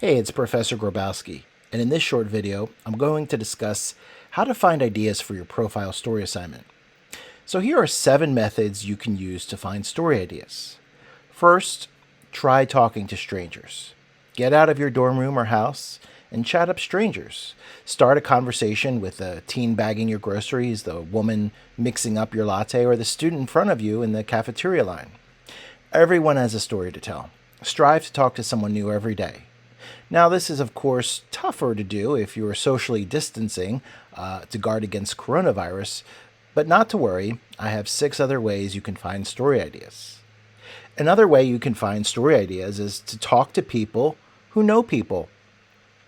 Hey, it's Professor Grabowski, and in this short video, I'm going to discuss how to find ideas for your profile story assignment. So here are 7 methods you can use to find story ideas. First, try talking to strangers. Get out of your dorm room or house and chat up strangers. Start a conversation with the teen bagging your groceries, the woman mixing up your latte, or the student in front of you in the cafeteria line. Everyone has a story to tell. Strive to talk to someone new every day. Now, this is, of course, tougher to do if you are socially distancing to guard against coronavirus, but not to worry, I have 6 other ways you can find story ideas. Another way you can find story ideas is to talk to people who know people.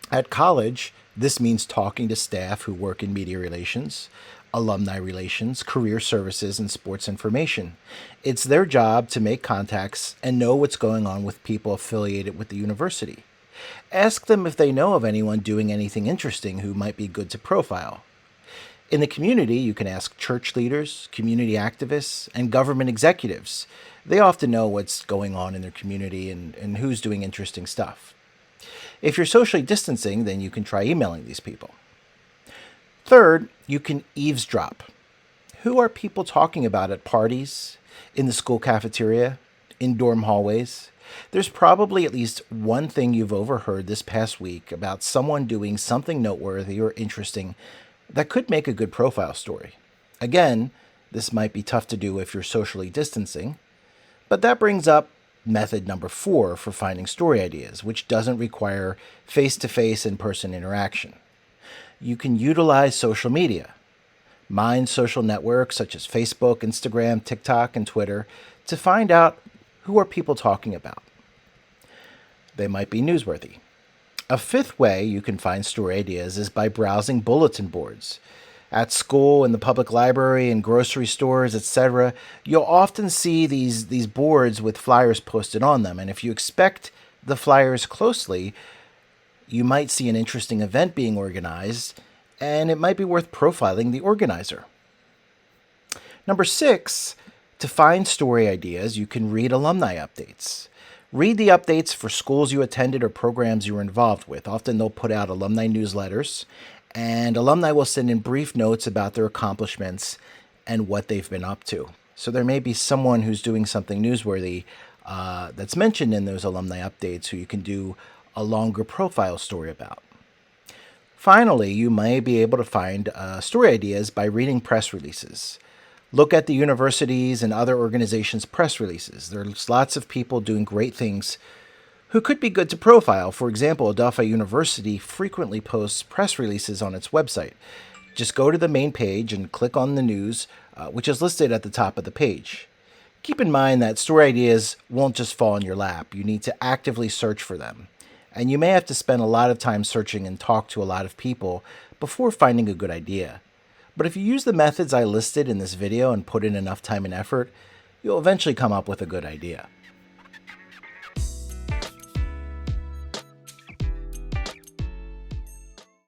At college, this means talking to staff who work in media relations, alumni relations, career services, and sports information. It's their job to make contacts and know what's going on with people affiliated with the university. Ask them if they know of anyone doing anything interesting who might be good to profile. In the community, you can ask church leaders, community activists, and government executives. They often know what's going on in their community and who's doing interesting stuff. If you're socially distancing, then you can try emailing these people. Third, you can eavesdrop. Who are people talking about at parties, in the school cafeteria, in dorm hallways? There's probably at least one thing you've overheard this past week about someone doing something noteworthy or interesting that could make a good profile story. Again, this might be tough to do if you're socially distancing, but that brings up method number 4 for finding story ideas, which doesn't require face-to-face in-person interaction. You can utilize social media. Mine social networks such as Facebook, Instagram, TikTok, and Twitter to find out who are people talking about. They might be newsworthy. A 5th way you can find story ideas is by browsing bulletin boards. At school, in the public library, in grocery stores, etc., you'll often see these boards with flyers posted on them, and if you inspect the flyers closely, you might see an interesting event being organized, and it might be worth profiling the organizer. Number 6, to find story ideas, you can read alumni updates. Read the updates for schools you attended or programs you were involved with. Often they'll put out alumni newsletters, and alumni will send in brief notes about their accomplishments and what they've been up to. So there may be someone who's doing something newsworthy that's mentioned in those alumni updates who you can do a longer profile story about. Finally, you may be able to find story ideas by reading press releases. Look at the universities and other organizations' press releases. There's lots of people doing great things who could be good to profile. For example, Adelphi University frequently posts press releases on its website. Just go to the main page and click on the news, which is listed at the top of the page. Keep in mind that story ideas won't just fall in your lap. You need to actively search for them. And you may have to spend a lot of time searching and talk to a lot of people before finding a good idea. But if you use the methods I listed in this video and put in enough time and effort, you'll eventually come up with a good idea.